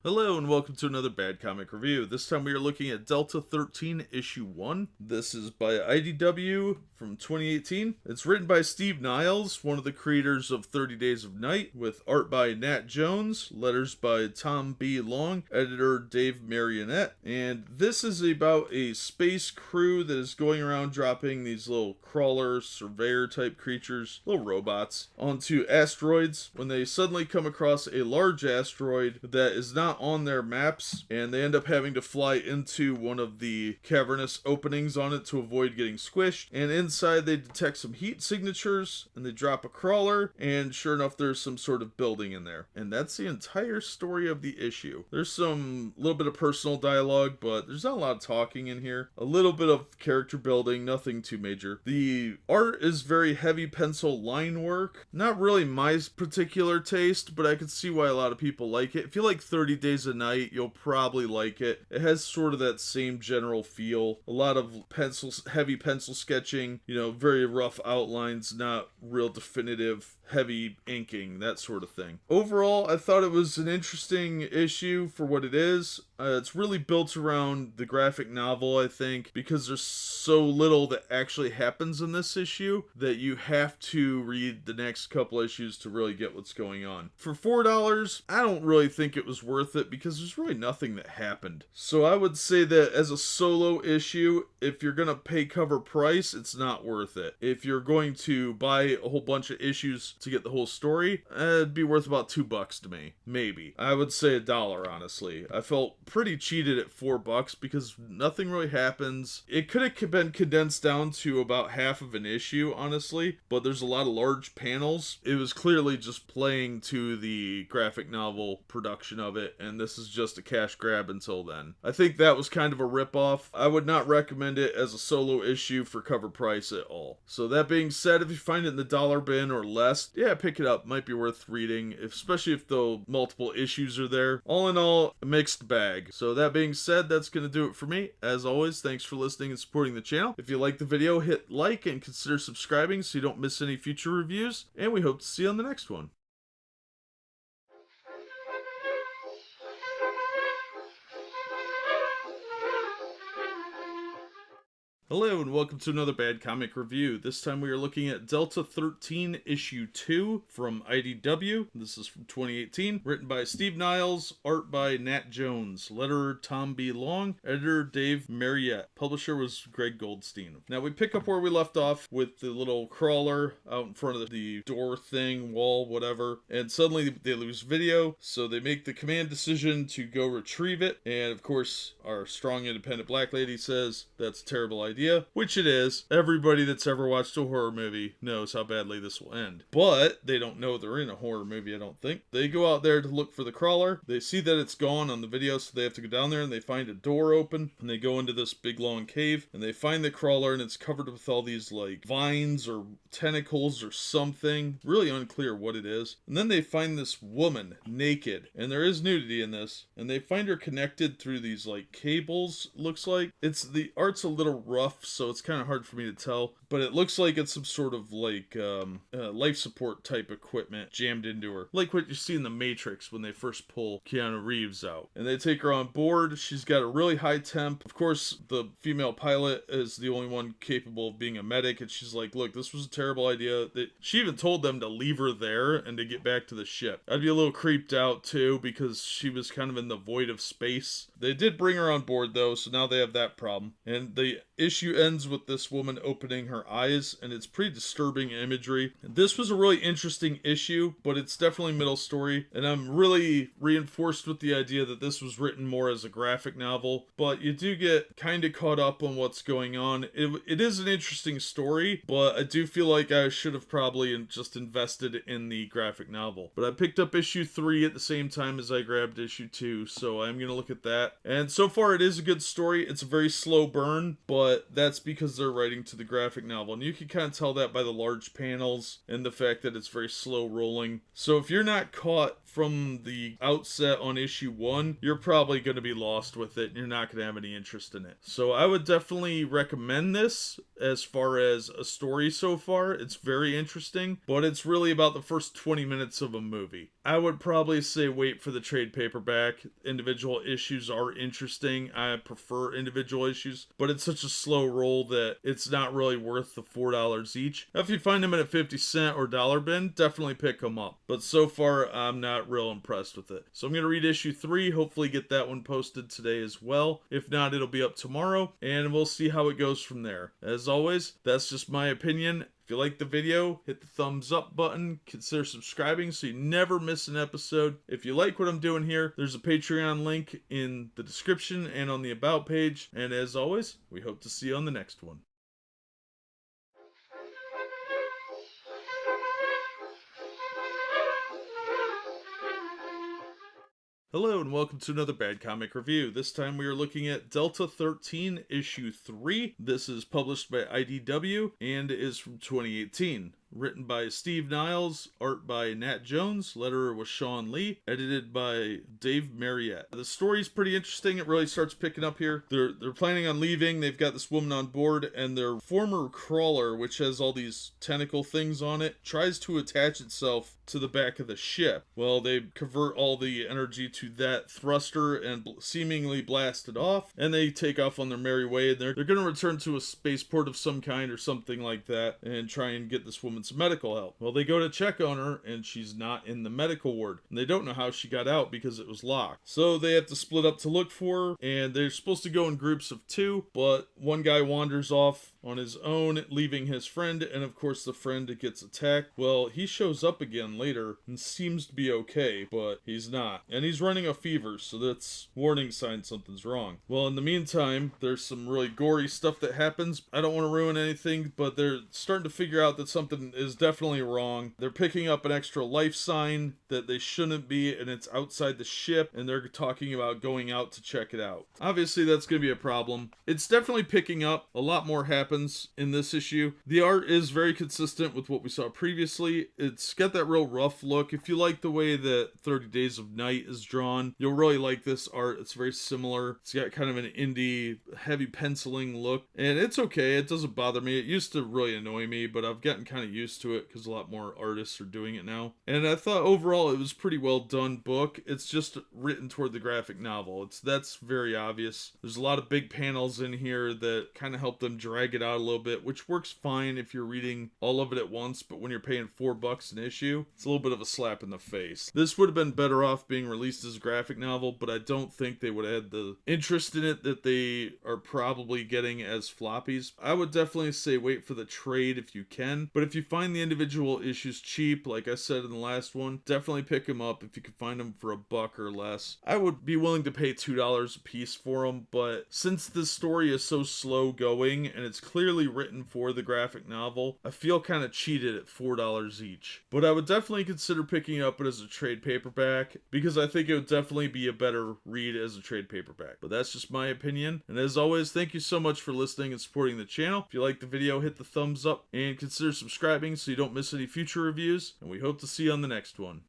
Hello and welcome to another Bad Comic Review. This time we are looking at Delta 13 Issue 1. This is by IDW from 2018. It's written by Steve Niles, one of the creators of 30 Days of Night, with art by Nat Jones, letters by Tom B. Long, editor Dave Marionette. And this is about a space crew that is going around dropping these little crawler, surveyor type creatures, little robots, onto asteroids when they suddenly come across a large asteroid that is not on their maps, and they end up having to fly into one of the cavernous openings on it to avoid getting squished. And inside they detect some heat signatures, and they drop a crawler, and sure enough there's some sort of building in there. And that's the entire story of the issue. There's some little bit of personal dialogue, but there's not a lot of talking in here. A little bit of character building, nothing too major. The art is very heavy pencil line work. Not really my particular taste, but I can see why a lot of people like it. If you like 30 Days a Night, you'll probably like it. It has sort of that same general feel. A lot of heavy pencil sketching, very rough outlines, not real definitive, heavy inking, that sort of thing. Overall, I thought it was an interesting issue for what it is. It's really built around the graphic novel, I think, because there's so little that actually happens in this issue that you have to read the next couple issues to really get what's going on. For $4, I don't really think it was worth it because there's really nothing that happened. So I would say that as a solo issue, if you're going to pay cover price, it's not worth it. If you're going to buy a whole bunch of issues to get the whole story, it'd be worth about $2 to me. Maybe. I would say $1, honestly. I felt pretty cheated at $4 because nothing really happens. It could have been condensed down to about half of an issue, honestly, but there's a lot of large panels. It was clearly just playing to the graphic novel production of it, and this is just a cash grab until then. I think that was kind of a ripoff. I would not recommend it as a solo issue for cover price at all. So that being said, if you find it in the dollar bin or less, yeah, pick it up. Might be worth reading, especially if the multiple issues are there. All in all, a mixed bag. So that being said, that's going to do it for me. As always, thanks for listening and supporting the channel. If you like the video, hit like and consider subscribing so you don't miss any future reviews, and we hope to see you on the next one. Hello and welcome to another Bad Comic Review. This time we are looking at Delta 13 Issue 2 from IDW. This is from 2018. Written by Steve Niles, art by Nat Jones, letterer Tom B. Long, editor Dave Marionette. Publisher was Greg Goldstein. Now we pick up where we left off with the little crawler out in front of the door thing, wall, whatever. And suddenly they lose video, so they make the command decision to go retrieve it. And of course, our strong independent black lady says that's a terrible idea. Which it is. Everybody that's ever watched a horror movie knows how badly this will end. But they don't know they're in a horror movie, I don't think. They go out there to look for the crawler. They see that it's gone on the video, so they have to go down there and they find a door open. And they go into this big long cave and they find the crawler, and it's covered with all these like vines or tentacles or something. Really unclear what it is. And then they find this woman naked, and there is nudity in this. And they find her connected through these like cables, looks like. The art's a little rough, so it's kind of hard for me to tell, but it looks like it's some sort of like life support type equipment jammed into her, like what you see in the Matrix when they first pull Keanu Reeves out. And they take her on board. She's got a really high temp. Of course, the female pilot is the only one capable of being a medic, and she's like, look, this was a terrible idea. She even told them to leave her there and to get back to the ship. I'd be a little creeped out too, because she was kind of in the void of space. They did bring her on board though, so now they have that problem. And the issue ends with this woman opening her eyes, and it's pretty disturbing imagery. This was a really interesting issue, but it's definitely middle story, and I'm really reinforced with the idea that this was written more as a graphic novel, but you do get kind of caught up on what's going on. It is an interesting story, but I do feel like I should have probably just invested in the graphic novel. But I picked up issue 3 at the same time as I grabbed issue 2, so I'm going to look at that. And so far it is a good story. It's a very slow burn, but but that's because they're writing to the graphic novel. And you can kind of tell that by the large panels and the fact that it's very slow rolling. So if you're not caught from the outset on issue 1, you're probably going to be lost with it and you're not going to have any interest in it. So I would definitely recommend this as far as a story so far. It's very interesting, but it's really about the first 20 minutes of a movie. I would probably say wait for the trade paperback. Individual issues are interesting. I prefer individual issues, but it's such a slow roll that it's not really worth the $4 each. If you find them at a 50-cent or dollar bin, definitely pick them up. But so far, I'm not real impressed with it. So I'm going to read issue 3, hopefully get that one posted today as well. If not, it'll be up tomorrow, and we'll see how it goes from there. As always, that's just my opinion. If you like the video, hit the thumbs up button, consider subscribing so you never miss an episode. If you like what I'm doing here, there's a Patreon link in the description and on the About page. And as always, we hope to see you on the next one. Hello and welcome to another Bad Comic Review. This time we are looking at Delta 13 issue 3. This is published by IDW and is from 2018. Written by Steve Niles, art by Nat Jones, letterer was Sean Lee, edited by Dave Mariette. The story's pretty interesting. It really starts picking up here. They're planning on leaving. They've got this woman on board, and their former crawler, which has all these tentacle things on it, tries to attach itself to the back of the ship. Well, they convert all the energy to that thruster and seemingly blast it off, and they take off on their merry way. And they're going to return to a spaceport of some kind or something like that and try and get this woman some medical help. Well, they go to check on her and she's not in the medical ward, and they don't know how she got out because it was locked. So they have to split up to look for her, and they're supposed to go in groups of 2, but one guy wanders off on his own, leaving his friend, and of course the friend gets attacked. Well, he shows up again later and seems to be okay, but he's not. And he's running a fever, so that's warning sign something's wrong. Well, in the meantime, there's some really gory stuff that happens. I don't want to ruin anything, but they're starting to figure out that something is definitely wrong. They're picking up an extra life sign that they shouldn't be, and it's outside the ship, and they're talking about going out to check it out. Obviously, that's going to be a problem. It's definitely picking up. A lot more happens in this issue. The art is very consistent with what we saw previously. It's got that real rough look. If you like the way that 30 Days of Night is drawn, you'll really like this art. It's very similar. It's got kind of an indie, heavy penciling look, and it's okay. It doesn't bother me. It used to really annoy me, but I've gotten kind of used to it because a lot more artists are doing it now. And I thought overall it was pretty well done book. It's just written toward the graphic novel. That's very obvious. There's a lot of big panels in here that kind of help them drag it out a little bit, which works fine if you're reading all of it at once, but when you're paying $4 an issue, it's a little bit of a slap in the face. This would have been better off being released as a graphic novel, but I don't think they would have had the interest in it that they are probably getting as floppies. I would definitely say wait for the trade if you can, but if you find the individual issues cheap, like I said in the last one, definitely pick them up if you can find them for $1 or less. I would be willing to pay $2 a piece for them, but since this story is so slow going and it's clearly written for the graphic novel, I feel kind of cheated at $4 each. But I would definitely consider picking up it as a trade paperback because I think it would definitely be a better read as a trade paperback. But that's just my opinion. And as always, thank you so much for listening and supporting the channel. If you like the video, hit the thumbs up and consider subscribing so you don't miss any future reviews. And we hope to see you on the next one.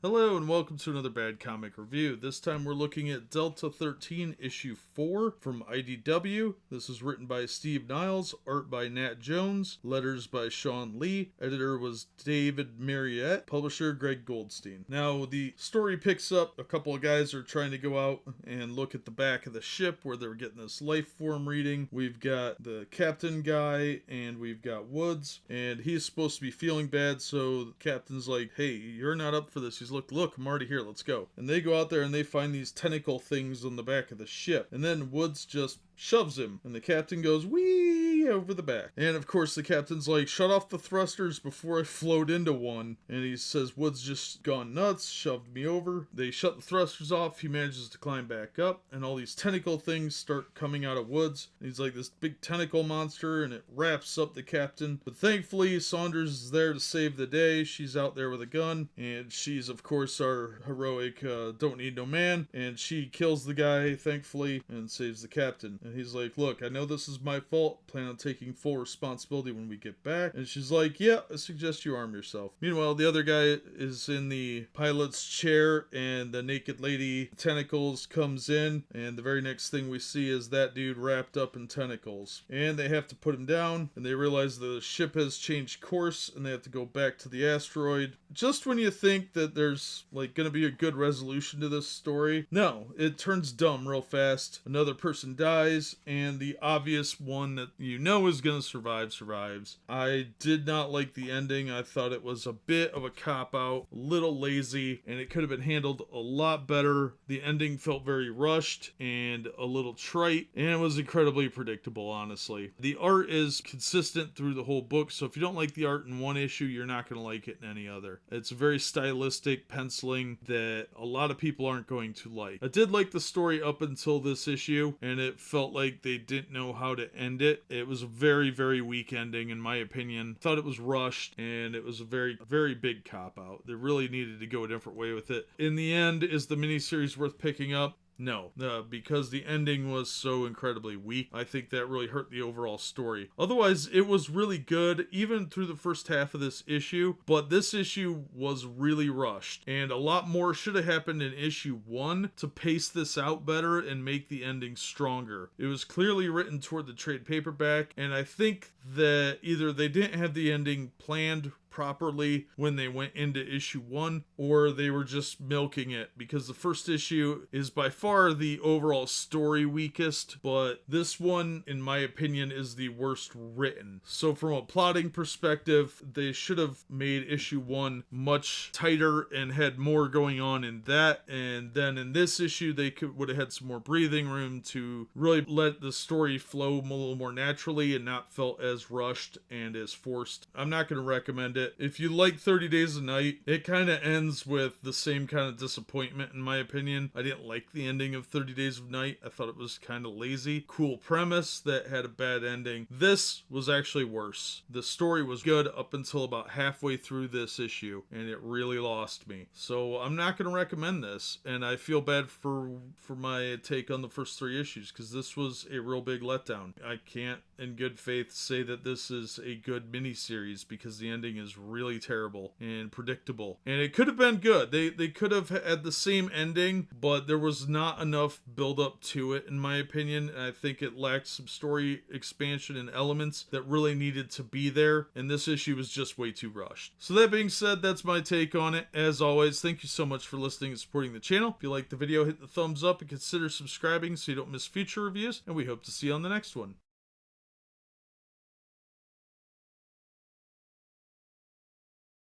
Hello and welcome to another Bad Comic Review. This time we're looking at Delta 13 issue 4 from IDW. This is written by Steve Niles, art by Nat Jones, letters by Sean Lee, editor was David Mariette, publisher Greg Goldstein. Now the story picks up, a couple of guys are trying to go out and look at the back of the ship where they're getting this life form reading. We've got the captain guy and we've got Woods, and he's supposed to be feeling bad, so the captain's like, hey, you're not up for this. He's look, I'm already here, let's go. And they go out there and they find these tentacle things on the back of the ship. And then Woods just shoves him, and the captain goes whee over the back. And of course the captain's like, shut off the thrusters before I float into one. And he says, Wood's just gone nuts, shoved me over. They shut the thrusters off, he manages to climb back up, and all these tentacle things start coming out of Woods. And he's like this big tentacle monster, and it wraps up the captain. But thankfully Saunders is there to save the day. She's out there with a gun, and she's of course our heroic don't need no man, and she kills the guy thankfully and saves the captain. And he's like, look, I know this is my fault, plan on taking full responsibility when we get back. And she's like, yeah, I suggest you arm yourself. Meanwhile, the other guy is in the pilot's chair, and the naked lady tentacles comes in, and the very next thing we see is that dude wrapped up in tentacles. And they have to put him down, and they realize the ship has changed course, and they have to go back to the asteroid. Just when you think that there's like gonna be a good resolution to this story, no, it turns dumb real fast. Another person dies, and the obvious one that you know is gonna survive survives. I did not like the ending. I thought it was a bit of a cop-out, a little lazy, and it could have been handled a lot better. The ending felt very rushed and a little trite, and it was incredibly predictable, honestly. The art is consistent through the whole book, so if you don't like the art in one issue, you're not going to like it in any other. It's very stylistic penciling that a lot of people aren't going to like. I did like the story up until this issue, and it felt like they didn't know how to end it. It was a very, very weak ending, in my opinion. Thought it was rushed, and it was a very, very big cop-out. They really needed to go a different way with it. In the end, is the miniseries worth picking up? No, because the ending was so incredibly weak. I think that really hurt the overall story. Otherwise, it was really good, even through the first half of this issue, but this issue was really rushed, and a lot more should have happened in issue 1 to pace this out better and make the ending stronger. It was clearly written toward the trade paperback, and I think that either they didn't have the ending planned properly when they went into issue 1, or they were just milking it, because the first issue is by far the overall story weakest, but this one, in my opinion, is the worst written. So from a plotting perspective, they should have made issue 1 much tighter and had more going on in that, and then in this issue they would have had some more breathing room to really let the story flow a little more naturally and not felt as rushed and as forced. I'm not going to recommend it. If you like 30 Days a Night, it kind of ends with the same kind of disappointment, in my opinion. I didn't like the ending of 30 Days of Night. I thought it was kind of lazy. Cool premise that had a bad ending. This was actually worse. The story was good up until about halfway through this issue, and it really lost me. So I'm not going to recommend this, and I feel bad for my take on the first 3 issues, because this was a real big letdown. I can't, in good faith, say that this is a good miniseries, because the ending is really terrible and predictable. And it could have been good. They could have had the same ending, but there was not enough build up to it, in my opinion. And I think it lacked some story expansion and elements that really needed to be there, and this issue was just way too rushed. So that being said, that's my take on it. As always, thank you so much for listening and supporting the channel. If you liked the video, hit the thumbs up and consider subscribing so you don't miss future reviews, and we hope to see you on the next one.